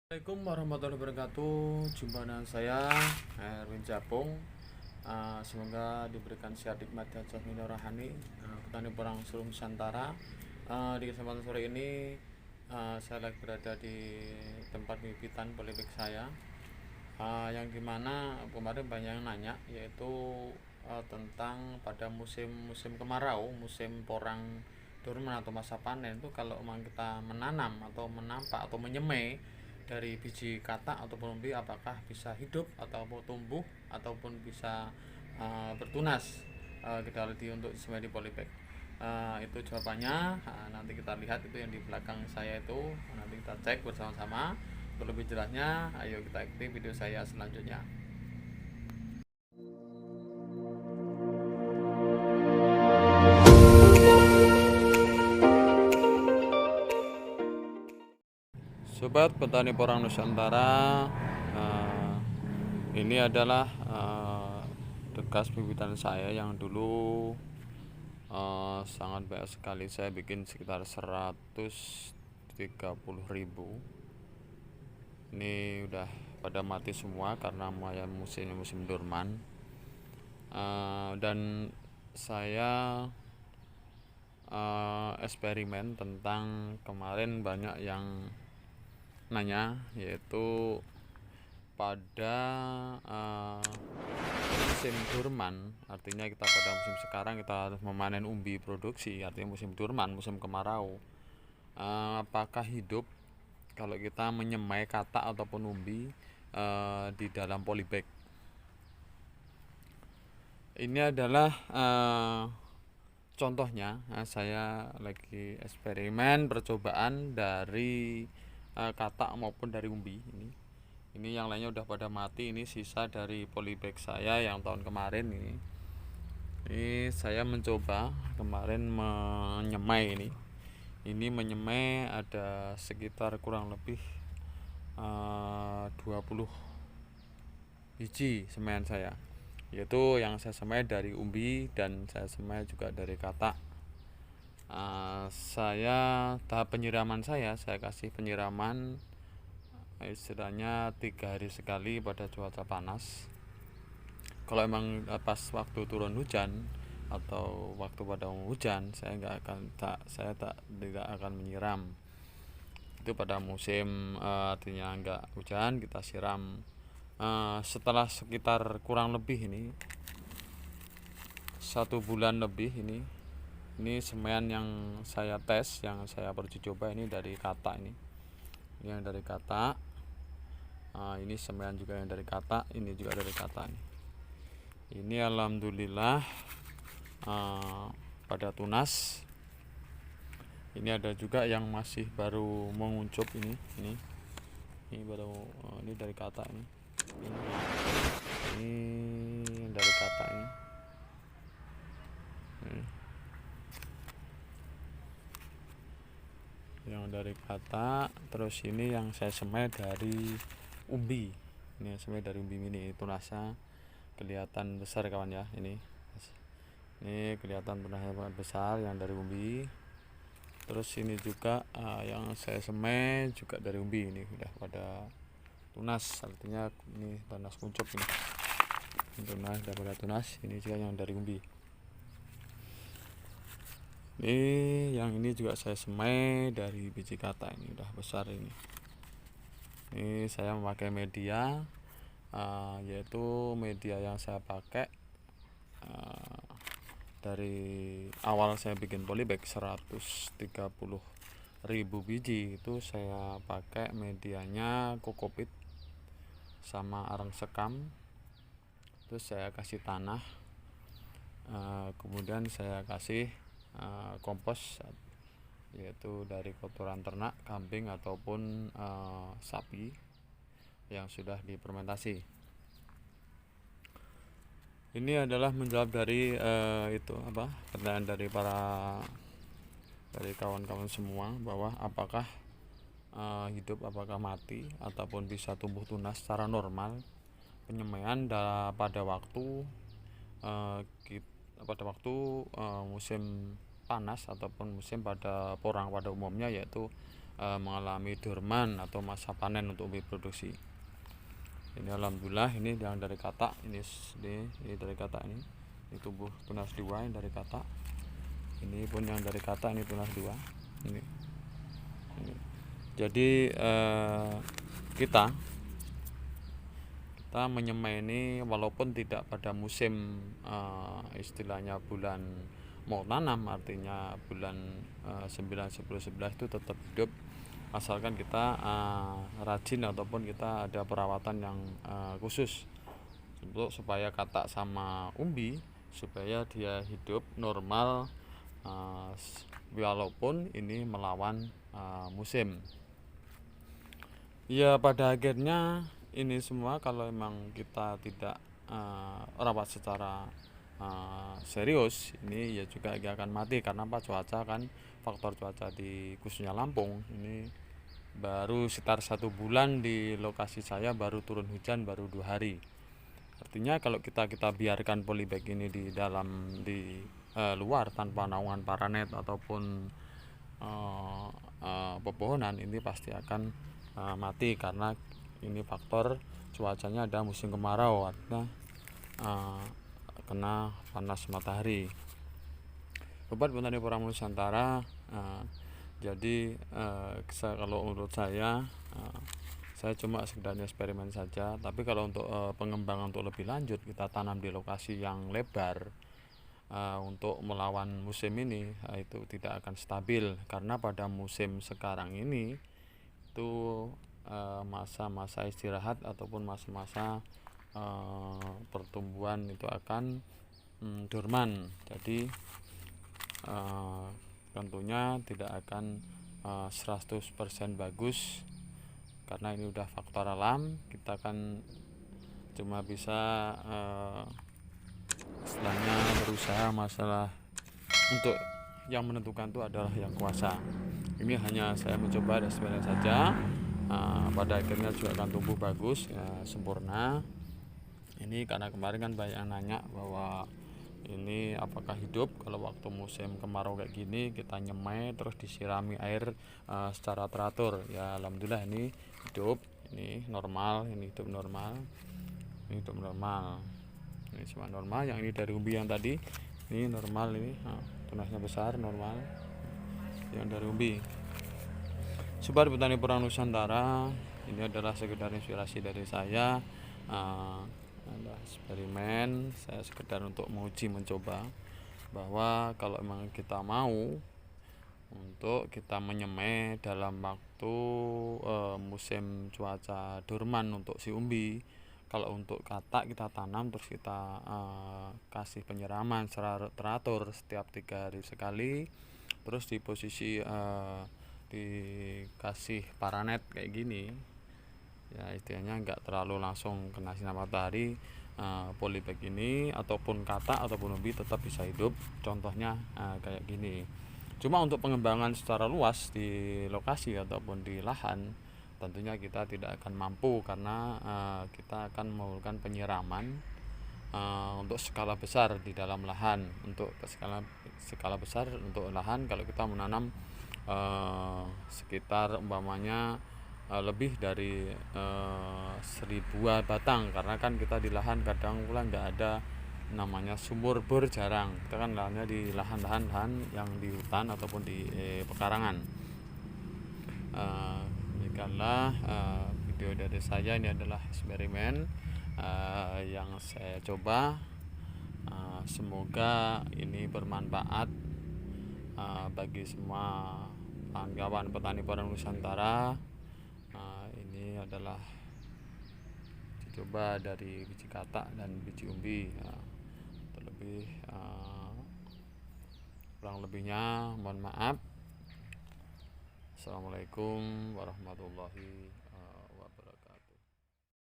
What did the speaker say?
Assalamualaikum warahmatullahi wabarakatuh. Jumpa dengan saya Erwin Japung. Semoga diberikan sehat hikmat dan jasmani rohani, petani porang seluruh Nusantara. Di kesempatan sore ini saya lagi berada di tempat bibitan polybag saya, yang dimana kemarin banyak yang nanya, yaitu tentang pada musim kemarau, musim porang dorman atau masa panen itu, kalau memang kita menanam atau menampak atau menyemai dari biji katak ataupun umbi, apakah bisa hidup ataupun tumbuh ataupun bisa bertunas kita untuk disemai di polybag. Itu jawabannya. Nanti kita lihat itu yang di belakang saya itu, nanti kita cek bersama-sama. Untuk lebih jelasnya, ayo kita ikuti video saya selanjutnya. Sobat petani porang Nusantara, ini adalah bekas bibitan saya yang dulu sangat banyak sekali. Saya bikin sekitar 130.000. Ini udah pada mati semua karena musim dorman. Dan saya eksperimen tentang, kemarin banyak yang nanya, yaitu pada musim dorman, artinya kita pada musim sekarang kita harus memanen umbi produksi, artinya musim dorman, musim kemarau, apakah hidup kalau kita menyemai katak ataupun umbi di dalam polybag. Ini adalah contohnya. Saya lagi eksperimen percobaan dari katak maupun dari umbi. Ini yang lainnya udah pada mati. Ini sisa dari polybag saya yang tahun kemarin ini saya mencoba kemarin menyemai ini menyemai ada sekitar kurang lebih 20 biji semaian saya, yaitu yang saya semai dari umbi dan saya semai juga dari katak. Tahap penyiraman saya kasih penyiraman istilahnya 3 hari sekali pada cuaca panas. Kalau emang pas waktu turun hujan atau waktu pada hujan, saya tidak akan menyiram. Itu pada musim artinya enggak hujan, kita siram. Setelah sekitar kurang lebih 1 bulan lebih, ini semaian yang saya tes, yang saya pergi coba, ini dari katak. Ini yang dari katak. Ini semaian juga yang dari katak, ini juga dari katak. Ini alhamdulillah pada tunas. Ini ada juga yang masih baru menguncup. Ini baru ini dari katak. Ini dari katak ini. Yang dari katak. Terus ini yang saya semai dari umbi. Ini yang semai dari umbi ini tunasnya kelihatan besar kawan ya. Ini kelihatan tunasnya besar yang dari umbi. Terus ini juga yang saya semai juga dari umbi. Ini udah pada tunas, artinya ini tunas kuncup. Ini tunas, udah pada tunas. Ini juga yang dari umbi. Yang ini juga saya semai dari biji katak. Ini udah besar. Ini saya memakai media, yaitu media yang saya pakai dari awal saya bikin polybag 130.000 biji, itu saya pakai medianya kokopit sama arang sekam. Terus saya kasih tanah, kemudian saya kasih kompos, yaitu dari kotoran ternak, kambing ataupun sapi yang sudah difermentasi. Ini adalah menjawab dari pertanyaan dari kawan-kawan semua, bahwa apakah hidup, apakah mati, ataupun bisa tumbuh tunas secara normal penyemaian pada waktu musim panas ataupun musim pada porang pada umumnya, yaitu mengalami dorman atau masa panen untuk umbi produksi. Ini alhamdulillah ini yang dari katak ini dari katak ini tumbuh tunas 2 yang dari katak. Ini pun yang dari katak ini tunas 2 ini. Jadi kita menyemai ini walaupun tidak pada musim istilahnya bulan mau tanam, artinya bulan 9, 10, 11 itu tetap hidup asalkan kita rajin ataupun kita ada perawatan yang khusus untuk supaya katak sama umbi supaya dia hidup normal walaupun ini melawan musim. Ya pada akhirnya ini semua kalau memang kita tidak rawat secara serius, ini ya juga akan mati. Karena apa? Cuaca kan, faktor cuaca di khususnya Lampung ini baru sekitar 1 bulan di lokasi saya baru turun hujan baru 2 hari. Artinya kalau kita biarkan polybag ini di luar tanpa naungan paranet ataupun pepohonan, ini pasti akan mati karena ini faktor cuacanya ada musim kemarau, artinya kena panas matahari. Sobat Petani Porang Nusantara, jadi kalau menurut saya cuma sekedar eksperimen saja. Tapi kalau untuk pengembangan untuk lebih lanjut, kita tanam di lokasi yang lebar untuk melawan musim ini itu tidak akan stabil, karena pada musim sekarang ini itu masa-masa istirahat ataupun masa-masa pertumbuhan itu akan dorman. Jadi tentunya tidak akan 100% bagus karena ini udah faktor alam. Kita kan cuma bisa istilahnya berusaha, masalah untuk yang menentukan itu adalah yang kuasa. Ini hanya saya mencoba eksperimen saja. Pada akhirnya juga akan tumbuh bagus sempurna. Ini karena kemarin kan banyak yang nanya bahwa ini apakah hidup kalau waktu musim kemarau kayak gini kita nyemai terus disirami air secara teratur. Ya alhamdulillah ini hidup, ini normal, ini hidup normal, ini hidup normal, ini semua normal. Yang ini dari umbi yang tadi ini normal, ini tunasnya besar normal yang dari umbi. Sobat Petani Porang Nusantara, ini adalah sekedar inspirasi dari saya, ada eksperimen, saya sekedar untuk menguji mencoba bahwa kalau memang kita mau untuk kita menyemai dalam waktu musim cuaca dorman untuk si umbi, kalau untuk katak kita tanam terus kita kasih penyiraman secara teratur setiap 3 hari sekali, terus di posisi dikasih paranet kayak gini, ya istilahnya enggak terlalu langsung kena sinar matahari, polybag ini ataupun katak ataupun umbi tetap bisa hidup. Contohnya kayak gini. Cuma untuk pengembangan secara luas di lokasi ataupun di lahan tentunya kita tidak akan mampu karena kita akan melakukan penyiraman untuk skala besar di dalam lahan. Untuk skala besar untuk lahan, kalau kita menanam sekitar umpamanya lebih dari 1000 batang, karena kan kita di lahan kadang pula nggak ada namanya sumur bor, jarang. Kita kan lahannya di lahan yang di hutan ataupun di pekarangan. Demikianlah video dari saya. Ini adalah eksperimen yang saya coba. Semoga ini bermanfaat bagi semua kawan petani porang Nusantara. Ini adalah dicoba dari biji katak dan biji umbi. Terlebih kurang lebihnya mohon maaf. Assalamualaikum warahmatullahi wabarakatuh.